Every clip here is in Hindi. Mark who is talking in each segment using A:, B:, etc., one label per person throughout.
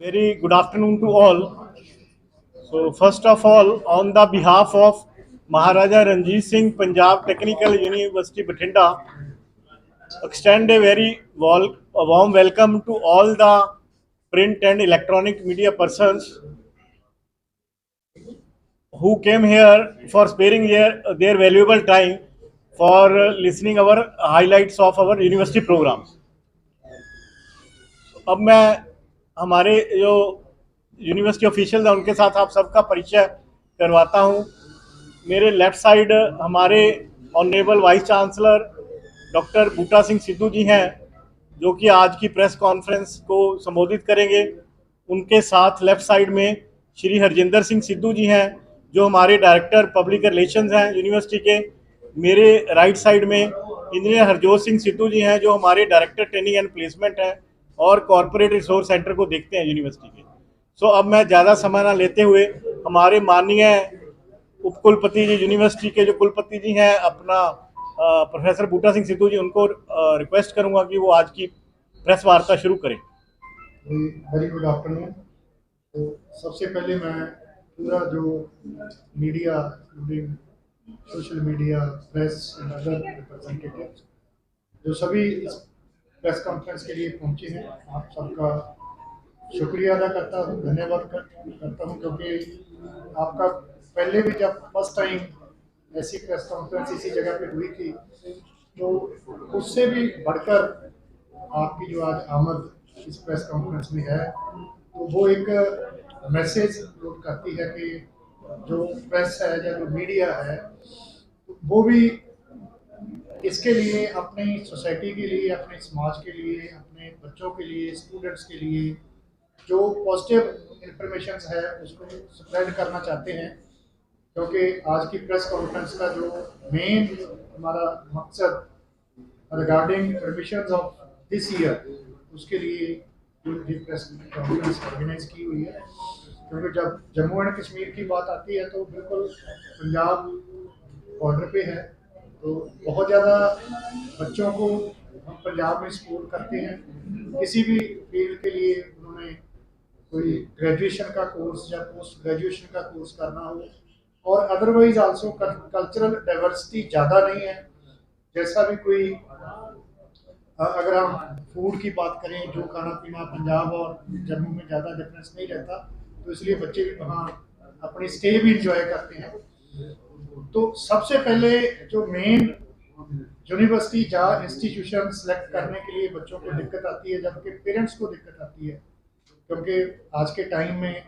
A: Very good afternoon to all. So first of all, on the behalf of Maharaja Ranjit Singh Punjab Technical University Bathinda, extend a very warm welcome to all the print and electronic media persons who came here for sparing their valuable time for listening our highlights of our university programs. अब मैं हमारे जो यूनिवर्सिटी ऑफिशियल है उनके साथ आप सबका परिचय करवाता हूं। मेरे लेफ्ट साइड हमारे ऑनरेबल वाइस चांसलर डॉक्टर बूटा सिंह सिद्धू जी हैं, जो कि आज की प्रेस कॉन्फ्रेंस को संबोधित करेंगे। उनके साथ लेफ्ट साइड में श्री हरजिंदर सिंह सिद्धू जी हैं, जो हमारे डायरेक्टर पब्लिक रिलेशंस हैं यूनिवर्सिटी के। मेरे राइट साइड में इंजीनियर हरजोत सिंह सिद्धू जी हैं, जो हमारे डायरेक्टर ट्रेनिंग एंड प्लेसमेंट हैं और कॉरपोरेट रिसोर्स सेंटर को देखते हैं यूनिवर्सिटी के। सो अब मैं ज़्यादा समय ना लेते हुए हमारे माननीय उपकुलपति जी यूनिवर्सिटी के जो कुलपति जी हैं अपना प्रोफेसर बूटा सिंह सिद्धू जी, उनको रिक्वेस्ट करूंगा कि वो आज की प्रेस वार्ता शुरू करें।
B: Very good afternoon. तो सबसे पहले मैं पूरा जो media including social media, press and other representative जो सभी इस प्रेस कॉन्फ्रेंस के लिए पहुंचे हैं, आप सबका शुक्रिया अदा करता हूं, धन्यवाद करता हूं, क्योंकि आपका पहले भी जब फर्स्ट टाइम ऐसी प्रेस कॉन्फ्रेंस इसी जगह पे हुई थी, तो उससे भी बढ़कर आपकी जो आज आमद इस प्रेस कॉन्फ्रेंस में है, तो वो एक मैसेज लोड करती है कि जो प्रेस है या जो मीडिया है वो भी इसके लिए, अपनी सोसाइटी के लिए, अपने समाज के लिए, अपने बच्चों के लिए, स्टूडेंट्स के लिए जो पॉजिटिव इंफॉर्मेशन है उसको स्प्रेड करना चाहते हैं। क्योंकि आज की प्रेस कॉन्फ्रेंस का जो मेन हमारा मकसद regarding admissions of this year, उसके लिए ये प्रेस कॉन्फ्रेंस ऑर्गेनाइज की हुई है। क्योंकि जब जम्मू एंड कश्मीर की बात आती है तो बिल्कुल पंजाब बॉर्डर पे है, तो बहुत ज़्यादा बच्चों को हम पंजाब में सपोर्ट करते हैं। किसी भी फील्ड के लिए उन्होंने कोई ग्रेजुएशन का कोर्स या पोस्ट ग्रेजुएशन का कोर्स करना हो, और अदरवाइज आल्सो कल्चरल डाइवर्सिटी ज़्यादा नहीं है। जैसा भी कोई अगर हम फूड की बात करें, जो खाना पीना पंजाब और जम्मू में ज़्यादा डिफरेंस नहीं रहता, तो इसलिए बच्चे भी वहाँ अपनी स्टे भी इंजॉय करते हैं। तो सबसे पहले जो मेन यूनिवर्सिटी या इंस्टीट्यूशन सेलेक्ट करने के लिए बच्चों को दिक्कत आती है, जबकि पेरेंट्स को दिक्कत आती है, क्योंकि आज के टाइम में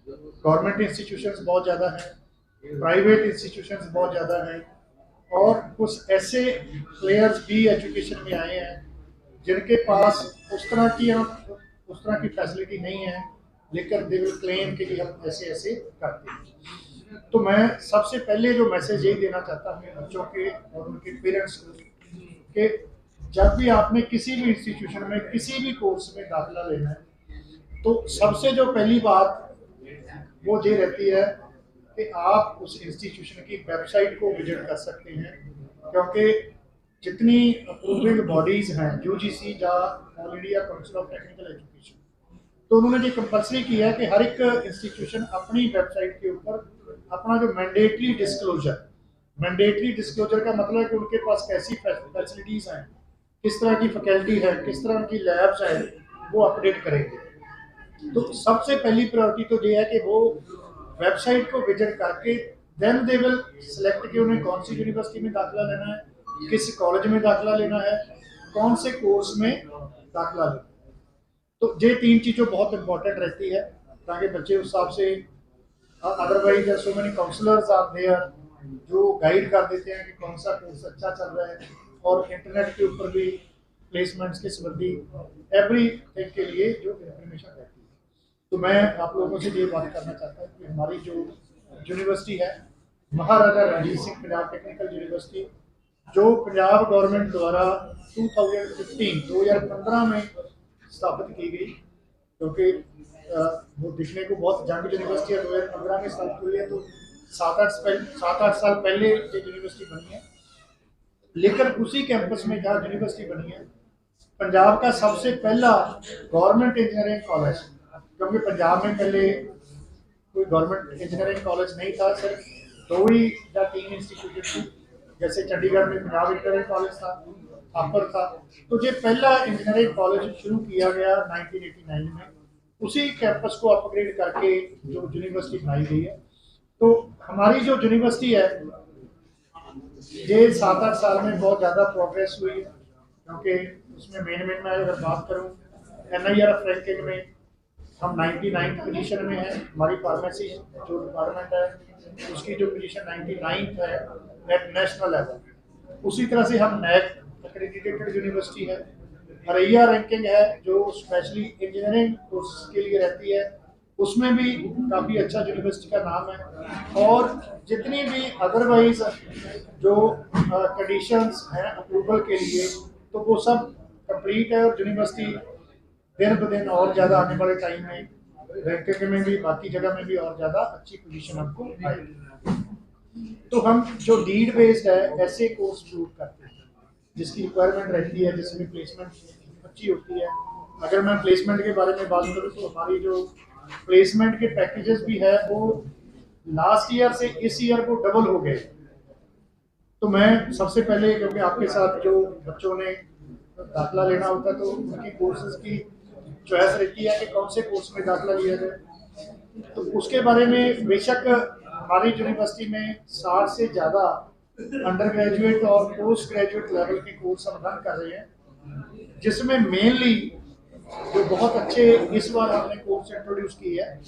B: गवर्नमेंट इंस्टीट्यूशंस बहुत ज़्यादा हैं, प्राइवेट इंस्टीट्यूशंस बहुत ज़्यादा हैं, और कुछ ऐसे प्लेयर्स भी एजुकेशन में आए हैं जिनके पास उस तरह की फैसिलिटी नहीं है, लेकर दे विल क्लेम कि हम ऐसे ऐसे करते हैं। तो मैं सबसे पहले जो मैसेज यही देना चाहता हूँ बच्चों के और उनके पेरेंट्स को कि जब भी आपने किसी भी इंस्टीट्यूशन में किसी भी कोर्स में दाखिला लेना है, तो सबसे जो पहली बात वो ये रहती है कि आप उस इंस्टीट्यूशन की वेबसाइट को विजिट कर सकते हैं। क्योंकि जितनी अप्रूविंग बॉडीज हैं, यूजीसी या all India council of technical education, तो उन्होंने ये कंपलसरी किया है कि हर एक इंस्टीट्यूशन अपनी वेबसाइट के ऊपर अपना जो मैंडेटरी डिस्क्लोजर का मतलब है कि उनके पास कैसी फैसिलिटीज हैं, किस तरह की फैकल्टी है, किस तरह की लैब्स हैं, वो अपडेट करेंगे। तो सबसे पहली प्रायोरिटी तो ये है कि वो वेबसाइट को विजिट करके देन दे विल सिलेक्ट कि उन्हें कौन सी यूनिवर्सिटी में दाखिला लेना है, किस कॉलेज में दाखिला लेना है, कौन से कोर्स में दाखिला लेना है। तो ये तीन चीज़ें बहुत इंपॉर्टेंट रहती है, ताकि बच्चे उस हिसाब से, otherwise so many counsellors are there जो गाइड कर देते हैं कि कौन सा कोर्स अच्छा चल रहा है, और इंटरनेट के ऊपर भी प्लेसमेंट्स के संबंधी एवरी थिंग के लिए जो इन्फॉर्मेशन रहती है। तो मैं आप लोगों से ये बात करना चाहता हूँ कि हमारी जो यूनिवर्सिटी है महाराजा रणजीत सिंह पंजाब टेक्निकल यूनिवर्सिटी, जो पंजाब गवर्नमेंट द्वारा 2015 में स्थापित की गई, क्योंकि वो दिखने को बहुत जंग यूनिवर्सिटी है, 2015 में स्थापित हुई है, तो 7-8 साल पहले ये यूनिवर्सिटी बनी है। लेकिन उसी कैंपस में जहाँ यूनिवर्सिटी बनी है, पंजाब का सबसे पहला गवर्नमेंट इंजीनियरिंग कॉलेज क्योंकि पंजाब में पहले कोई गवर्नमेंट इंजीनियरिंग कॉलेज नहीं था, सिर्फ 2 ही या 3 इंस्टीट्यूट थी। जैसे चंडीगढ़ में पंजाब इंजीनियरिंग कॉलेज था, थापर था। तो ये पहला इंजीनियरिंग कॉलेज शुरू किया गया 1989 में। उसी कैंपस को अपग्रेड करके जो यूनिवर्सिटी बनाई गई है। तो हमारी जो यूनिवर्सिटी है ये 7-8 साल में बहुत ज़्यादा प्रोग्रेस हुई है, क्योंकि उसमें मेन मैं अगर बात करूँ NIRF रैंकिंग में हम 99th पोजीशन में है। हमारी फार्मेसी जो डिपार्टमेंट है उसकी जो पोजीशन 99th है एट नेशनल लेवल। उसी तरह से हम NAAC एक्रेडिटेड यूनिवर्सिटी है। अरैया रैंकिंग है जो स्पेशली इंजीनियरिंग कोर्स के लिए रहती है, उसमें भी काफ़ी अच्छा यूनिवर्सिटी का नाम है। और जितनी भी अदरवाइज जो कंडीशंस हैं अप्रूवल के लिए, तो वो सब कंप्लीट है। और यूनिवर्सिटी दिन ब दिन और ज़्यादा आने वाले टाइम में रैंकिंग में भी, बाकी जगह में भी और ज़्यादा अच्छी पोजीशन हमको आएगी। तो हम जो नीड बेस्ड है ऐसे कोर्स शुरू करते हैं जिसकी रिक्वायरमेंट रहती है, जिसमें प्लेसमेंट अच्छी होती है। अगर मैं प्लेसमेंट के बारे में बात करूँ तो हमारी जो प्लेसमेंट के पैकेजेस भी है वो लास्ट ईयर से इस ईयर को डबल हो गए। तो मैं सबसे पहले, क्योंकि आपके साथ जो बच्चों ने दाखिला लेना होता है तो उनकी कोर्सेज की चॉइस रहती है कि कौन से कोर्स में दाखिला लिया जाए। तो उसके बारे में बेशक हमारी यूनिवर्सिटी में 60 से ज़्यादा अंडर ग्रेजुएट और पोस्ट ग्रेजुएट लेवल के कोर्स हम रन कर रहे हैं, जिसमें मेनली जो बहुत अच्छे इस बार हमने कोर्स इंट्रोड्यूस की है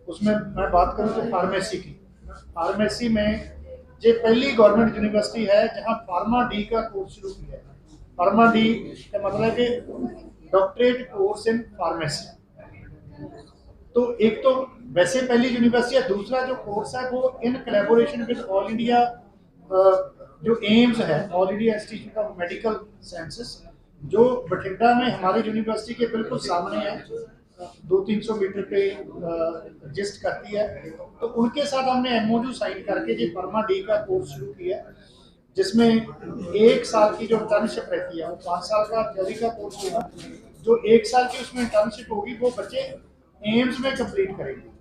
B: उसमें मैं बात करूँ तो फार्मेसी की। फार्मेसी में ये पहली गवर्नमेंट यूनिवर्सिटी है जहाँ फार्मा डी का कोर्स शुरू किया है। फार्मा डी का मतलब है कि डॉक्टरेट कोर्स इन फार्मेसी। तो एक तो वैसे पहली यूनिवर्सिटी है, दूसरा जो कोर्स है वो in collaboration with all India जो एम्स है, all India institute of medical sciences, जो बठिंडा में हमारी यूनिवर्सिटी के बिल्कुल सामने है, 200-300 मीटर पे एग्जिस्ट करती है। तो उनके साथ हमने MOU साइन करके जो फार्मा डी का कोर्स शुरू किया, जिसमें 1 साल की जो इंटर्नशिप रहती है वो 5 साल का थ्योरी का कोर्स होगा। जो 1 साल की उसमें इंटर्नशिप होगी वो बच्चे एम्स में कंप्लीट करेंगे।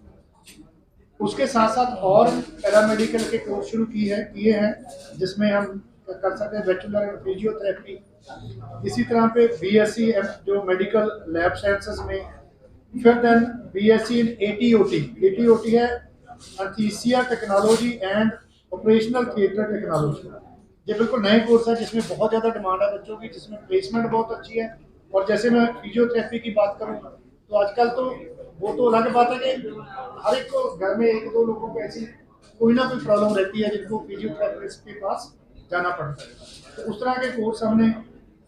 B: उसके साथ साथ और पैरामेडिकल के कोर्स शुरू किए हैं जिसमें हम कर सकते हैं बैचलर इन फिजियोथेरेपी। इसी तरह पे BSc जो मेडिकल लैब साइंसेस में, फिर देन BSc इन ATOT है anaesthesia technology and operational theatre technology. ये बिल्कुल नए कोर्स है जिसमें बहुत ज़्यादा डिमांड है बच्चों की, जिसमें प्लेसमेंट बहुत अच्छी है। और जैसे मैं फिजियोथेरेपी की बात करूँ तो आजकल तो वो तो अलग बात है कि हर एक को घर में 1-2 लोगों को ऐसी कोई ना कोई प्रॉब्लम रहती है जिनको फिजियोथेरेपिस्ट के पास जाना पड़ता है। तो उस तरह के कोर्स हमने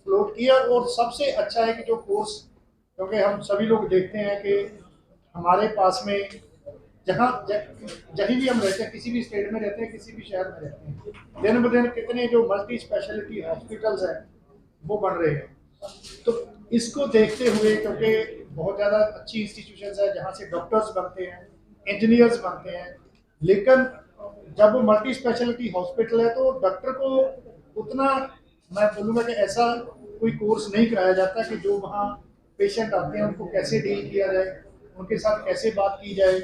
B: फ्लोट किया। और सबसे अच्छा है कि जो कोर्स, क्योंकि हम सभी लोग देखते हैं कि हमारे पास में जहीं भी हम रहते हैं, किसी भी स्टेट में रहते हैं, किसी भी शहर में रहते हैं, दिन ब दिन कितने जो मल्टी स्पेशलिटी हॉस्पिटल्स हैं वो बन रहे हैं। तो इसको देखते हुए, क्योंकि बहुत ज़्यादा अच्छी इंस्टीट्यूशंस है जहाँ से डॉक्टर्स बनते हैं, इंजीनियर्स बनते हैं, लेकिन जब वो मल्टी स्पेशलिटी हॉस्पिटल है तो डॉक्टर को उतना, मैं बोलूँगा कि ऐसा कोई कोर्स नहीं कराया जाता कि जो वहाँ पेशेंट आते हैं उनको कैसे डील किया जाए, उनके साथ कैसे बात की जाए।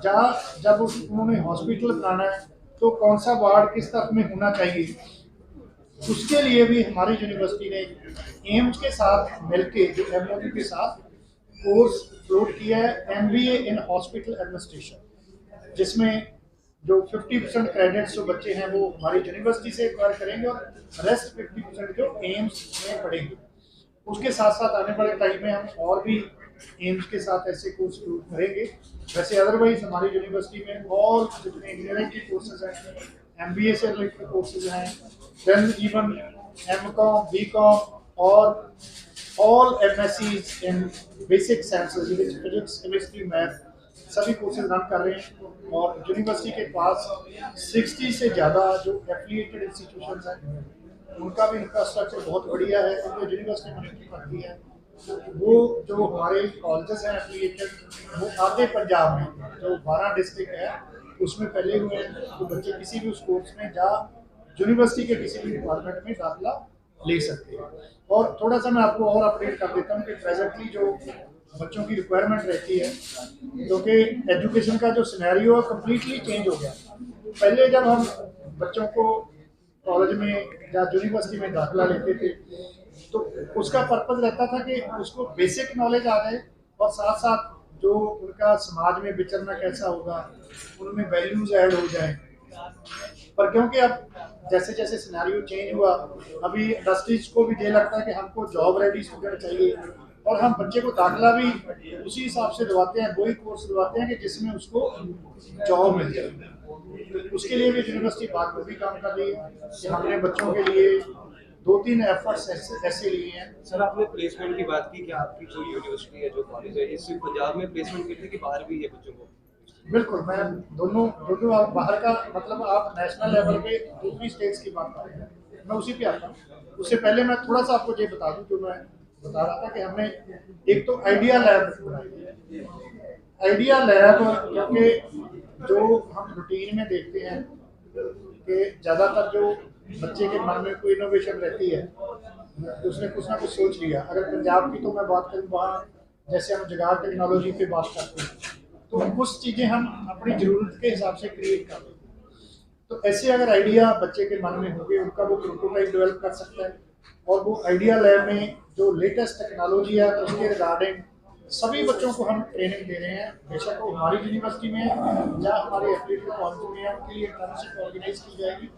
B: जहाँ जब उन्होंने हॉस्पिटल बनाना है तो कौन सा वार्ड किस तरफ में होना चाहिए, उसके लिए भी हमारी यूनिवर्सिटी ने एम्स के साथ मिलके जो MOU के साथ कोर्स फ्लोट किया है MBA इन हॉस्पिटल एडमिनिस्ट्रेशन, जिसमें जो 50% क्रेडिट्स जो बच्चे हैं वो हमारी यूनिवर्सिटी से एक्वायर करेंगे और रेस्ट 50% जो एम्स में पढ़ेंगे। उसके साथ साथ आने वाले टाइम में हम और भी एम्स के साथ ऐसे कोर्स शुरू करेंगे। वैसे अदरवाइज हमारी यूनिवर्सिटी में और जितने इंजीनियरिंग के कोर्सेज हैं, MBA से रिलेटेड कोर्सेज हैं, देन इवन MCOM, BCOM और all MSCs in basic sciences, physics, chemistry, math, सभी कोर्सेज रन कर रहे हैं। और यूनिवर्सिटी के पास 60 से ज़्यादा जो एफिलिएटेड इंस्टीट्यूशंस हैं उनका भी इंफ्रास्ट्रक्चर बहुत बढ़िया है, क्योंकि यूनिवर्सिटी मॉनिटरी करती है। वो जो हमारे कॉलेजेस हैं एफिलिएटेड वो आधे पंजाब में जो 12 डिस्ट्रिक्ट है उसमें फैले हुए हैं। तो बच्चे किसी भी उस कोर्स में जा यूनिवर्सिटी के किसी भी डिपार्टमेंट में दाखिला ले सकते हैं। और थोड़ा सा मैं आपको और अपडेट कर देता हूँ कि प्रेजेंटली जो बच्चों की रिक्वायरमेंट रहती है, क्योंकि एजुकेशन का जो सिनेरियो है कम्प्लीटली चेंज हो गया। पहले जब हम बच्चों को कॉलेज में या यूनिवर्सिटी में दाखिला लेते थे तो उसका पर्पज रहता था कि उसको बेसिक नॉलेज आ जाए और साथ साथ जो उनका समाज में विचरना कैसा होगा, उनमें वैल्यूज ऐड हो जाए। पर क्योंकि अब जैसे जैसे सिनेरियो चेंज हुआ, अभी इंडस्ट्रीज को भी ये लगता है कि हमको जॉब रेडी स्टूडेंट चाहिए, और हम बच्चे को दाखिला भी उसी हिसाब से दिलवाते हैं, वही कोर्स दिलवाते हैं कि जिसमें उसको जॉब मिल जाए। उसके लिए भी यूनिवर्सिटी बाखूबी काम कर रही है कि हमने बच्चों के लिए 2-3 एफर्ट्स ऐसे लिए हैं।
C: सर, आपने प्लेसमेंट की बात की कि आपकी जो यूनिवर्सिटी है, जो कॉलेज है, ये सिर्फ पंजाब में प्लेसमेंट करती है कि बाहर भी है बच्चों को?
B: बिल्कुल, मैं दोनों दोनों आप बाहर का मतलब आप नेशनल लेवल पे दूसरी स्टेट्स की बात कर रहे हैं, मैं उसी पे आता हूँ। उससे पहले मैं थोड़ा सा आपको ये बता दूं, जो मैं बता रहा था कि हमने एक तो आइडिया लैब बनाई है। आइडिया लैब क्योंकि जो हम रूटीन में देखते हैं कि ज़्यादातर जो बच्चे के मन में कोई इनोवेशन रहती है, उसने कुछ ना कुछ सोच लिया। अगर पंजाब की तो मैं बात करूँ, वहाँ जैसे हम जुगाड़ टेक्नोलॉजी पे बात करते हैं तो कुछ चीज़ें हम अपनी ज़रूरत के हिसाब से क्रिएट कर लेते हैं। तो ऐसे अगर आइडिया बच्चे के मन में होंगे, उनका वो प्रोटोटाइप डेवलप कर सकता है, और वो आइडिया लैब में जो लेटेस्ट टेक्नोलॉजी है उसके रिगार्डिंग सभी बच्चों को हम ट्रेनिंग दे रहे हैं। बेशक वो हमारी यूनिवर्सिटी में है या हमारे एफिलिएटेड कॉलेज में है, उनके लिए इंटर्नशिप ऑर्गेनाइज की जाएगी।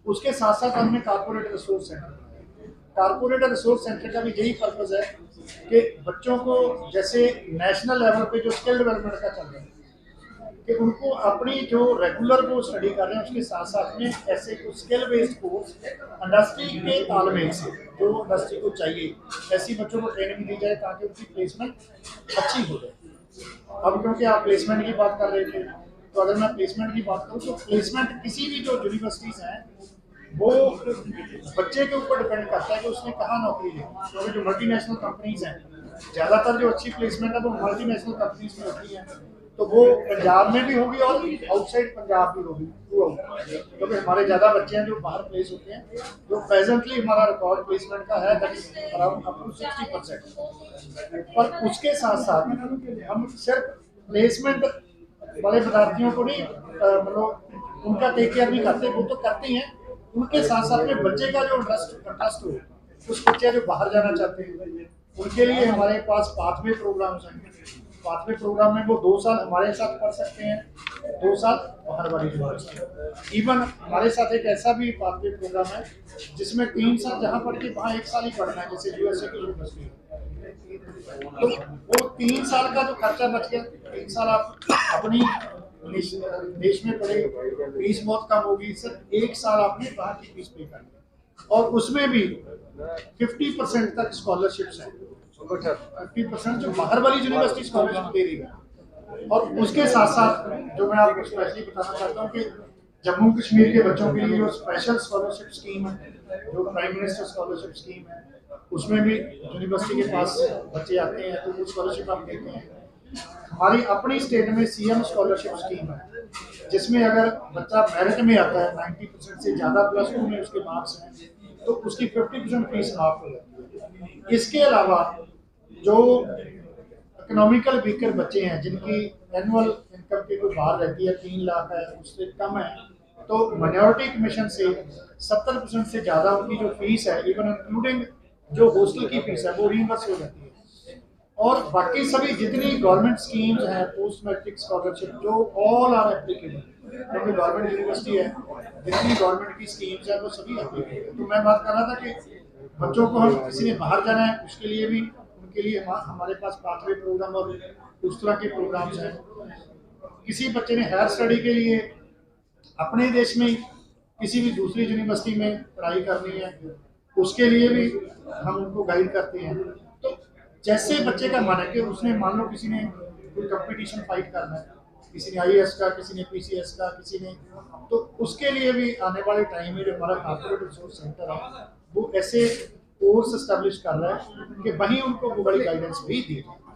B: उसके साथ साथ हमने corporate resource centre, corporate resource centre का भी यही पर्पज है कि बच्चों को जैसे नेशनल लेवल पे जो स्किल डेवलपमेंट का चल रहा है, कि उनको अपनी जो रेगुलर वो स्टडी कर रहे हैं उसके साथ साथ में ऐसे कुछ स्किल बेस्ड कोर्स इंडस्ट्री के तालमेल से जो इंडस्ट्री को चाहिए, ऐसी बच्चों को ट्रेनिंग दी जाए ताकि उनकी प्लेसमेंट अच्छी हो जाए। अब क्योंकि आप प्लेसमेंट की बात कर रहे थे, तो अगर मैं प्लेसमेंट की बात करूँ तो प्लेसमेंट किसी भी जो यूनिवर्सिटीज़ हैं वो बच्चे के ऊपर डिपेंड करता है कि उसने कहाँ नौकरी ली। क्योंकि जो मल्टीनेशनल कंपनीज हैं, ज़्यादातर जो अच्छी प्लेसमेंट है वो मल्टीनेशनल कंपनीज में होती है, तो वो पंजाब में भी होगी और आउटसाइड पंजाब भी होगी। क्योंकि हमारे ज़्यादा बच्चे हैं जो बाहर प्लेस होते हैं, जो प्रेजेंटली हमारा रिकॉर्ड प्लेसमेंट का है that is around up to 60%। पर उसके साथ साथ हम सिर्फ प्लेसमेंट वाले विद्यार्थियों को नहीं मतलब उनका टेक केयर नहीं करते, वो तो करते हैं, उनके साथ साथ में बच्चे का जो इंटरेस्ट हो, कुछ बच्चे जो बाहर जाना चाहते हैं उनके लिए हमारे पास पाथवे प्रोग्राम्स हैं। पाथवे प्रोग्राम में वो 2 साल हमारे साथ पढ़ सकते हैं, 2 साल बाहर वाली यूनिवर्सिटी। इवन हमारे साथ एक ऐसा भी पाथवे प्रोग्राम है जिसमें 3 साल जहाँ पढ़ के वहाँ 1 साल ही पढ़ना है, जैसे यूएसए की यूनिवर्सिटी है। तो वो 3 साल का जो खर्चा बच गया, 3 साल आप अपनी देश में पढ़े, फीस बहुत कम होगी, सिर्फ 1 साल आपने बाहर की फीस पे करनी है, और उसमें भी 50% तक स्कॉलरशिप्स हैं। 50% जो बाहर वाली यूनिवर्सिटी स्कॉलरशिप दे रही है। और उसके साथ साथ जो मैं आपको स्पेशली बताना चाहता हूँ कि जम्मू कश्मीर के बच्चों के लिए जो स्पेशल स्कॉलरशिप स्कीम है, जो प्राइम मिनिस्टर स्कॉलरशिप स्कीम है, उसमें भी यूनिवर्सिटी के पास बच्चे आते हैं तो वो स्कॉलरशिप आप देते हैं। हमारी अपनी स्टेट में सीएम स्कॉलरशिप स्कीम है, जिसमें अगर बच्चा मेरिट में आता है 90% से ज़्यादा +2 में उसके मार्क्स हैं, तो उसकी 50% फीस माफ हो जाती है। इसके अलावा जो इकोनॉमिकल वीकर बच्चे हैं जिनकी एनुअल इनकम की कोई बाहर रहती है 3 लाख है उससे कम है, तो माइनॉरिटी कमीशन से 70% से ज़्यादा उनकी जो फीस है, इवन इंक्लूडिंग जो हॉस्टल की फीस है, वो रीइंबर्स हो जाती है। और बाकी सभी जितनी गवर्नमेंट स्कीम्स हैं, पोस्ट मैट्रिक स्कॉलरशिप, जो ऑल आर एप्लीकेबल, क्योंकि गवर्नमेंट यूनिवर्सिटी है, जितनी गवर्नमेंट की स्कीम्स हैं वो सभी एप्लीकेबल है। तो मैं बात कर रहा था कि बच्चों को हम किसी ने बाहर जाना है उसके लिए भी उनके लिए हमारे पास पाथवे प्रोग्राम और उस तरह के प्रोग्राम्स हैं। किसी बच्चे ने हायर स्टडी के लिए अपने देश में किसी भी दूसरी यूनिवर्सिटी में पढ़ाई करनी है, उसके लिए भी हम उनको गाइड करते हैं। तो जैसे बच्चे का मन है कि उसने मान लो किसी ने कोई कंपटीशन फाइट करना है, किसी ने आईएएस का, किसी ने पीसीएस का, किसी ने, तो उसके लिए भी आने वाले टाइम में जो हमारा कॉर्पोरेट रिसोर्स सेंटर है वो ऐसे कोर्स एस्टेब्लिश कर रहा है कि वहीं उनको वो बड़ी गाइडेंस भी दी जाए।